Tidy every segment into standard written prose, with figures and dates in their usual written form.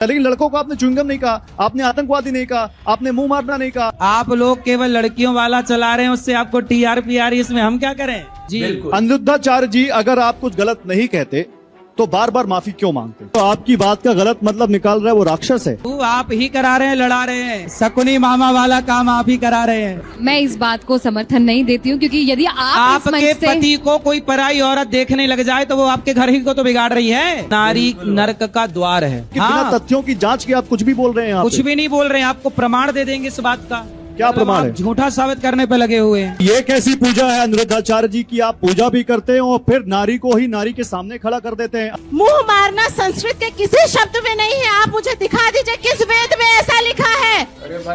लेकिन लड़कों को आपने च्युइंगम नहीं कहा, आपने आतंकवादी नहीं कहा, आपने मुंह मारना नहीं कहा। आप लोग केवल लड़कियों वाला चला रहे हैं, उससे आपको टीआरपी आ रही है, इसमें हम क्या करें जी। अनिरुद्धाचार्य जी, अगर आप कुछ गलत नहीं कहते तो बार बार माफी क्यों मांगते? तो आपकी बात का गलत मतलब निकाल रहा है वो राक्षस है। वो आप ही करा रहे हैं, लड़ा रहे हैं, शकुनी मामा वाला काम आप ही करा रहे हैं। मैं इस बात को समर्थन नहीं देती हूँ, क्योंकि यदि आप आपके पति को कोई पराई औरत देखने लग जाए तो वो आपके घर ही को तो बिगाड़ रही है। नारी नरक का द्वार है। बिना तथ्यों की जांच के आप कुछ भी बोल रहे हैं। कुछ भी नहीं बोल रहे हैं, आपको प्रमाण दे देंगे इस बात का। क्या प्रमाण है? झूठा साबित करने पे लगे हुए हैं। ये कैसी पूजा है अनिरुद्धाचार्य जी की? आप पूजा भी करते हैं और फिर नारी को ही नारी के सामने खड़ा कर देते हैं। मुंह मारना संस्कृत के किसी शब्द में नहीं है। आप मुझे दिखा दीजिए किस वेद में ऐसा लिखा है।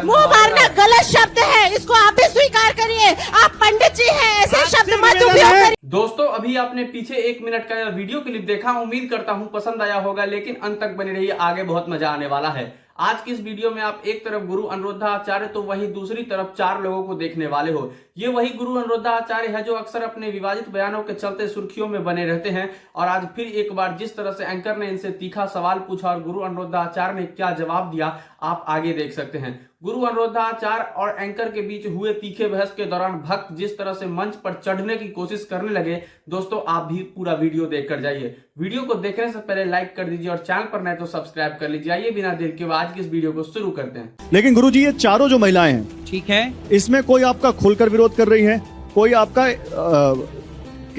मुंह मारना गलत शब्द है, इसको आप भी स्वीकार करिए। आप पंडित जी हैं, ऐसे शब्द मत उपयोग करिए। दोस्तों, अभी आपने पीछे 1 मिनट का वीडियो क्लिप देखा, उम्मीद करता हूँ पसंद आया होगा, लेकिन अंत तक बने रहिए, आगे बहुत मजा आने वाला है। आज की इस वीडियो में आप एक तरफ गुरु अनिरुद्धाचार्य तो वहीं दूसरी तरफ 4 लोगों को देखने वाले हो। ये वही गुरु अनिरुद्धाचार्य है जो अक्सर अपने विवादित बयानों के चलते सुर्खियों में बने रहते हैं, और आज फिर एक बार जिस तरह से एंकर ने इनसे तीखा सवाल पूछा और गुरु अनिरुद्धाचार्य ने क्या जवाब दिया, आप आगे देख सकते हैं। गुरु अनिरुद्धाचार्य और एंकर के बीच हुए तीखे बहस के दौरान भक्त जिस तरह से मंच पर चढ़ने की कोशिश करने लगे, दोस्तों आप भी पूरा वीडियो देखकर जाइए। वीडियो को देखने से पहले लाइक कर दीजिए और चैनल पर नए तो सब्सक्राइब कर लीजिए। आइए बिना देर के आज की इस वीडियो को शुरू करते हैं। लेकिन गुरुजी, ये चारों जो महिलाएं हैं, ठीक है, इसमें कोई आपका खुलकर विरोध कर रही है, कोई आपका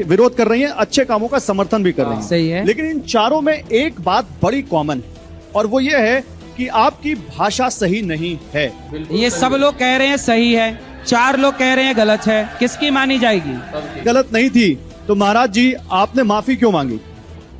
विरोध कर रही है, अच्छे कामों का समर्थन भी कर रही है, सही है। लेकिन इन चारों में एक बात बड़ी कॉमन है, और वो ये है कि आपकी भाषा सही नहीं है। ये सब लोग कह रहे हैं सही है, 4 लोग कह रहे हैं गलत है, किसकी मानी जाएगी? गलत नहीं थी तो महाराज जी आपने माफी क्यों मांगी?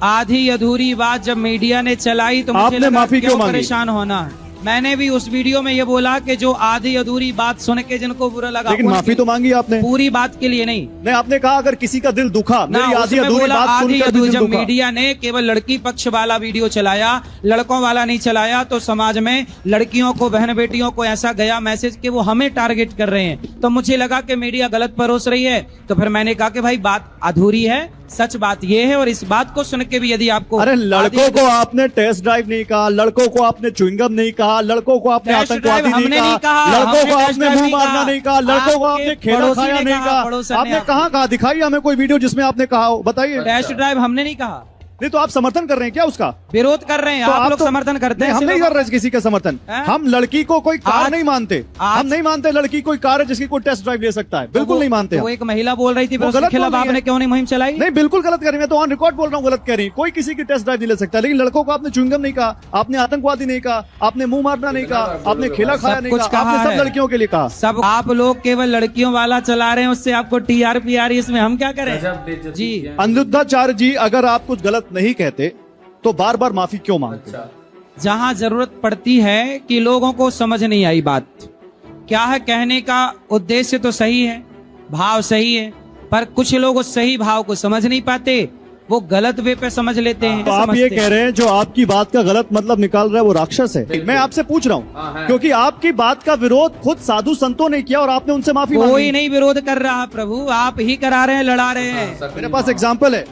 आधी अधूरी बात जब मीडिया ने चलाई तो मुझे आपने लगा माफी क्यों मांगी? परेशान होना। मैंने भी उस वीडियो में ये बोला कि जो आधी अधूरी बात सुन के जिनको बुरा लगा, लेकिन माफी तो मांगी आपने। पूरी बात के लिए नहीं। नहीं, आपने कहा अगर किसी का दिल दुखा, ना, मेरी आधी उसमें अधूरी बोला बात आधी सुनकर अधूरी। दिल जब दुखा। मीडिया ने केवल लड़की पक्ष वाला वीडियो चलाया, लड़कों वाला नहीं चलाया, तो समाज में लड़कियों को, बहन बेटियों को ऐसा गया मैसेज कि वो हमें टारगेट कर रहे हैं। तो मुझे लगा कि मीडिया गलत परोस रही है, तो फिर मैंने कहा कि भाई बात अधूरी है, सच बात ये है। और इस बात को सुन के भी यदि आपको, अरे लड़कों को आपने टेस्ट ड्राइव नहीं कहा, लड़कों को आपने च्युइंगम नहीं कहा, लड़कों को आपने आतंकवादी नहीं कहा, लड़कों को आपने मुंह मारना नहीं कहा, लड़कों को आपने खेला खाया नहीं कहा। आपने कहा दिखाइए हमें कोई वीडियो जिसमें आपने कहा हो, बताइए। टेस्ट ड्राइव हमने नहीं कहा। नहीं तो आप समर्थन कर रहे हैं क्या उसका? विरोध कर रहे हैं तो आप लोग तो, समर्थन करते हैं। हम नहीं कर रहे किसी का समर्थन। हम लड़की को कोई कार नहीं मानते, हम नहीं मानते लड़की कोई कार है जिसकी कोई टेस्ट ड्राइव ले सकता है, बिल्कुल नहीं मानते। वो एक महिला बोल रही थी, उसके खिलाफ आपने क्यों नहीं मुहिम चलाई? नहीं, बिल्कुल गलत कर रही है, तो ऑन रिकॉर्ड बोल रहा हूँ गलत कह रही है। कोई किसी की टेस्ट ड्राइव नहीं ले सकता, लेकिन लड़कों को आपने च्युइंगम नहीं कहा, आपने आतंकवादी नहीं कहा, आपने मुंह मारना नहीं कहा, आपने खेला खाया नहीं कहा, आपने सब लड़कियों के लिए कहा। सब आप लोग केवल लड़कियों वाला चला रहे हैं, उससे आपको टीआरपी आ रही है, इसमें हम क्या करें जी। अनिरुद्धाचार्य जी, अगर आप कुछ गलत नहीं कहते तो बार बार माफी क्यों मांगते? जहां जरूरत पड़ती है कि लोगों को समझ नहीं आई बात क्या है, कहने का उद्देश्य तो सही है, भाव सही है, पर कुछ लोग उस सही भाव को समझ नहीं पाते, वो गलत वे पे समझ लेते हैं। तो आप ये कह रहे हैं जो आपकी बात का गलत मतलब निकाल रहा है वो राक्षस है। मैं आपसे पूछ रहा हूँ क्योंकि आपकी बात का विरोध खुद साधु संतों ने किया और आपने उनसे माफी मांगी। कोई नहीं विरोध कर रहा प्रभु, आप ही करा रहे हैं, लड़ा रहे हैं। मेरे पास एग्जाम्पल है,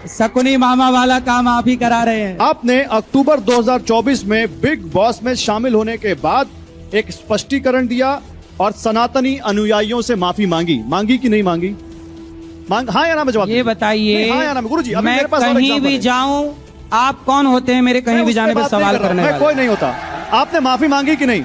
शकुनी मामा वाला काम आप ही करा रहे हैं। आपने अक्टूबर 2024 में बिग बॉस में शामिल होने के बाद एक स्पष्टीकरण दिया और सनातनी अनुयायियों से माफी मांगी कि नहीं मांगी? हाँ या ना में जवाब ये बताइए। हाँ या ना में? गुरुजी, मैं कहीं भी जाऊं, आप कौन होते हैं मेरे कहीं भी जाने पर सवाल करने वाले? मैं कोई नहीं होता। आपने माफी मांगी कि नहीं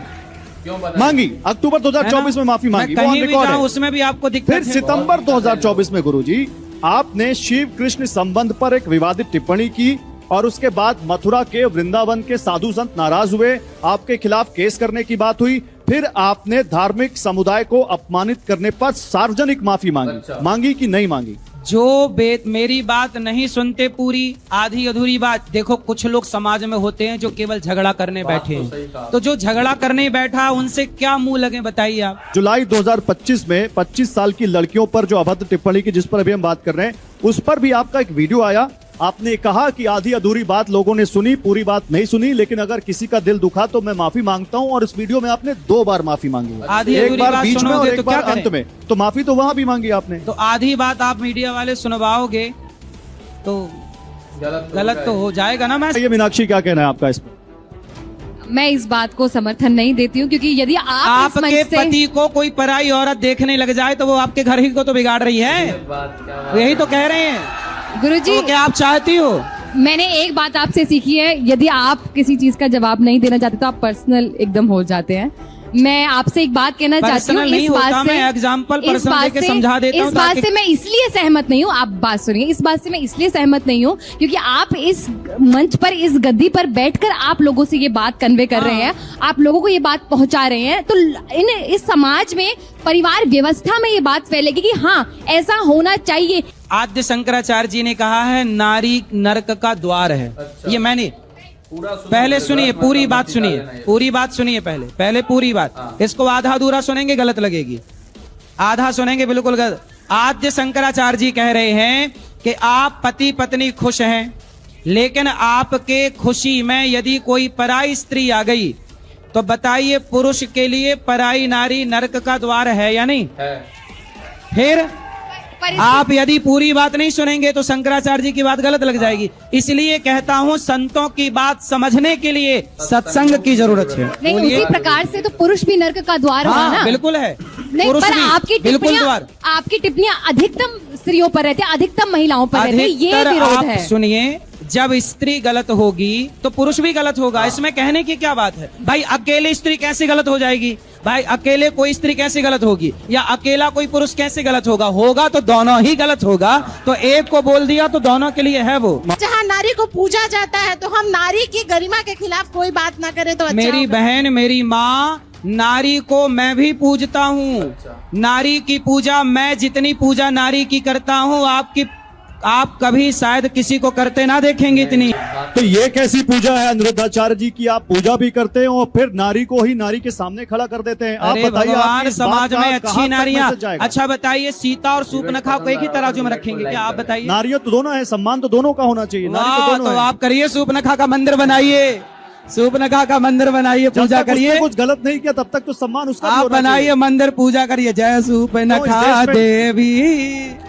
मांगी? अक्टूबर 2024 में माफी मांगी, कहीं भी जाऊं उसमें भी आपको दिक्कत। फिर सितंबर 2024 में गुरुजी आपने शिव कृष्ण संबंध पर एक विवादित टिप्पणी की और उसके बाद मथुरा के वृंदावन के साधु संत नाराज हुए, आपके खिलाफ केस करने की बात हुई। फिर आपने धार्मिक समुदाय को अपमानित करने पर सार्वजनिक माफी मांगी कि नहीं मांगी? जो मेरी बात नहीं सुनते, पूरी आधी अधूरी बात। देखो कुछ लोग समाज में होते हैं जो केवल झगड़ा करने बैठे हैं, तो जो झगड़ा करने बैठा उनसे क्या मुंह लगे बताइए आप। जुलाई 2025 में 25 साल की लड़कियों पर जो अभद्र टिप्पणी की, जिस पर अभी हम बात कर रहे हैं, उस पर भी आपका एक वीडियो आया। आपने कहा कि आधी अधूरी बात लोगों ने सुनी, पूरी बात नहीं सुनी, लेकिन अगर किसी का दिल दुखा तो मैं माफी मांगता हूं। और इस वीडियो में आपने 2 बार माफी मांगी है, एक बार बीच में और एक बार अंत में, तो माफी तो वहां भी मांगी आपने। तो आधी बात आप मीडिया वाले सुनवाओगे तो गलत तो हो जाएगा ना। मैं ये मीनाक्षी क्या कहना है आपका इस पर? मैं इस बात को समर्थन नहीं देती हूँ, क्योंकि यदि आप इस आपके मंच से पति को कोई पराई औरत देखने लग जाए तो वो आपके घर ही को तो बिगाड़ रही है। यही तो कह रहे हैं। गुरुजी, तो क्या आप चाहती हो? मैंने एक बात आपसे सीखी है, यदि आप किसी चीज का जवाब नहीं देना चाहते तो आप पर्सनल एकदम हो जाते हैं। मैं आपसे एक बात कहना चाहती हूँ, पर्सनल नहीं इस होता, बात से मैं एग्जाम्पल इस पर्सनल बात देके से समझा देता हूँ इस बात ताकि- से मैं इसलिए सहमत नहीं हूँ, आप बात सुनिए, इस बात से मैं इसलिए सहमत नहीं हूँ क्योंकि आप इस मंच पर, इस गद्दी पर बैठकर आप लोगों से ये बात कन्वे कर रहे हैं, आप लोगों को ये बात पहुंचा रहे हैं, तो इस समाज में, परिवार व्यवस्था में ये बात फैलेगी कि हाँ ऐसा होना चाहिए। आद्य शंकराचार्य जी ने कहा है नारी नरक का द्वार है। ये मैंने पहले सुनिए, पूरी बात सुनिए, पूरी बात सुनिए, पहले पूरी बात। इसको आधा अधूरा सुनेंगे गलत लगेगी, आधा सुनेंगे बिल्कुल गलत। आद्य शंकराचार्य जी कह रहे हैं कि आप पति पत्नी खुश हैं, लेकिन आपके खुशी में यदि कोई पराई स्त्री आ गई तो बताइए पुरुष के लिए पराई नारी नरक का द्वार है या नहीं है? फिर आप यदि पूरी बात नहीं सुनेंगे तो शंकराचार्य जी की बात गलत लग जाएगी। इसलिए कहता हूँ संतों की बात समझने के लिए सत्संग की जरूरत है। नहीं, बोलिए। उसी प्रकार से तो पुरुष भी नरक का द्वार हुआ हाँ, ना। बिल्कुल है। नहीं, पुरुष पर भी, आपकी बिल्कुल द्वार। आपकी टिप्पणियां अधिकतम स्त्रियों पर रहती है, अधिकतम महिलाओं पर रहती है, ये अधिकतर विरोध आप है। सुनिए, जब स्त्री गलत होगी तो पुरुष भी गलत होगा। इसमें कहने की क्या बात है भाई? अकेले स्त्री कैसे गलत हो जाएगी भाई? अकेले कोई स्त्री कैसे गलत होगी, या अकेला कोई पुरुष कैसे गलत होगा? होगा तो दोनों ही गलत होगा। तो एक को बोल दिया तो दोनों के लिए है वो। जहाँ नारी को पूजा जाता है तो हम नारी की गरिमा के खिलाफ कोई बात ना करें तो अच्छा मेरी होगा। बहन, मेरी माँ, नारी को मैं भी पूजता हूँ। नारी की पूजा, मैं जितनी पूजा नारी की करता हूँ, आप कभी शायद किसी को करते ना देखेंगे इतनी। तो ये कैसी पूजा है अनिरुद्धाचार्य जी की आप पूजा भी करते हैं और फिर नारी को ही नारी के सामने खड़ा कर देते हैं? आप अरे बताइए, भगवान, आपकी इस बात समाज का में कहाँ अच्छी तक नारियां। मैसेज जाएगा? अच्छा बताइए, सीता और सूर्पनखा को एक ही तराजू में रखेंगे क्या? आप बताइए। नारियां तो दोनों है, सम्मान तो दोनों का होना चाहिए। नारी तो वाह, दोनों तो है। आप करिए, सूर्पनखा का मंदिर बनाइए, सूर्पनखा का मंदिर बनाइए, जब पूजा तक उसने करिए। कुछ गलत नहीं किया तब तक तो सम्मान उसका भी आप होना बनाइए चाहिए। मंदिर, पूजा करिए, जय सूर्पनखा तो इस देश में- देवी।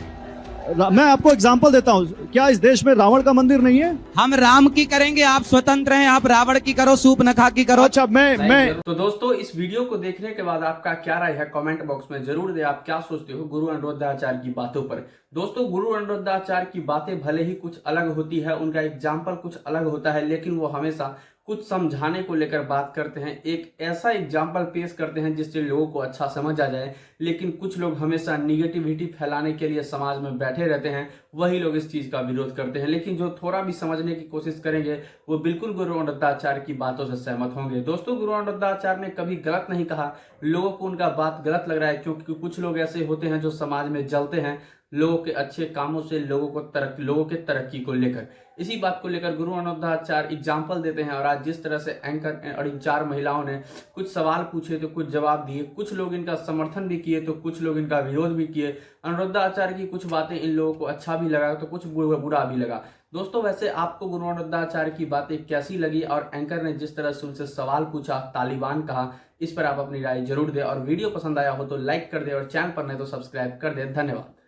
मैं आपको एग्जांपल देता हूँ, क्या इस देश में रावण का मंदिर नहीं है? हम राम की करेंगे, आप स्वतंत्र हैं, आप रावण की करो, सूर्पनखा की करो। अच्छा, मैं तो दोस्तों, इस वीडियो को देखने के बाद आपका क्या राय है कमेंट बॉक्स में जरूर दे। आप क्या सोचते हो गुरु अनिरुद्धाचार्य की बातों पर? दोस्तों, गुरु अनिरुद्धाचार्य की बातें भले ही कुछ अलग होती है, उनका एग्जाम्पल कुछ अलग होता है, लेकिन वो हमेशा कुछ समझाने को लेकर बात करते हैं, एक ऐसा एग्जाम्पल पेश करते हैं जिससे लोगों को अच्छा समझ आ जाए। लेकिन कुछ लोग हमेशा निगेटिविटी फैलाने के लिए समाज में बैठे रहते हैं, वही लोग इस चीज का विरोध करते हैं। लेकिन जो थोड़ा भी समझने की कोशिश करेंगे वो बिल्कुल गुरु अनिरुद्धाचार्य की बातों से सहमत होंगे। दोस्तों, गुरु अनिरुद्धाचार्य ने कभी गलत नहीं कहा, लोगों को उनका बात गलत लग रहा है क्योंकि कुछ लोग ऐसे होते हैं जो समाज में जलते हैं लोगों के अच्छे कामों से, लोगों के तरक्की को लेकर। इसी बात को लेकर गुरु अनिरुद्धाचार्य एग्जाम्पल देते हैं। और आज जिस तरह से एंकर और इन 4 महिलाओं ने कुछ सवाल पूछे तो कुछ जवाब दिए, कुछ लोग इनका समर्थन भी किए तो कुछ लोग इनका विरोध भी किए। अनिरुद्धाचार्य की कुछ बातें इन लोगों को अच्छा भी लगा तो कुछ बुरा भी लगा। दोस्तों, वैसे आपको गुरु अनिरुद्धाचार्य की बातें कैसी लगी और एंकर ने जिस तरह से उनसे सवाल पूछा, तालिबान कहा, इस पर आप अपनी राय जरूर दें। और वीडियो पसंद आया हो तो लाइक कर दे और चैनल पर नहीं तो सब्सक्राइब कर दे। धन्यवाद।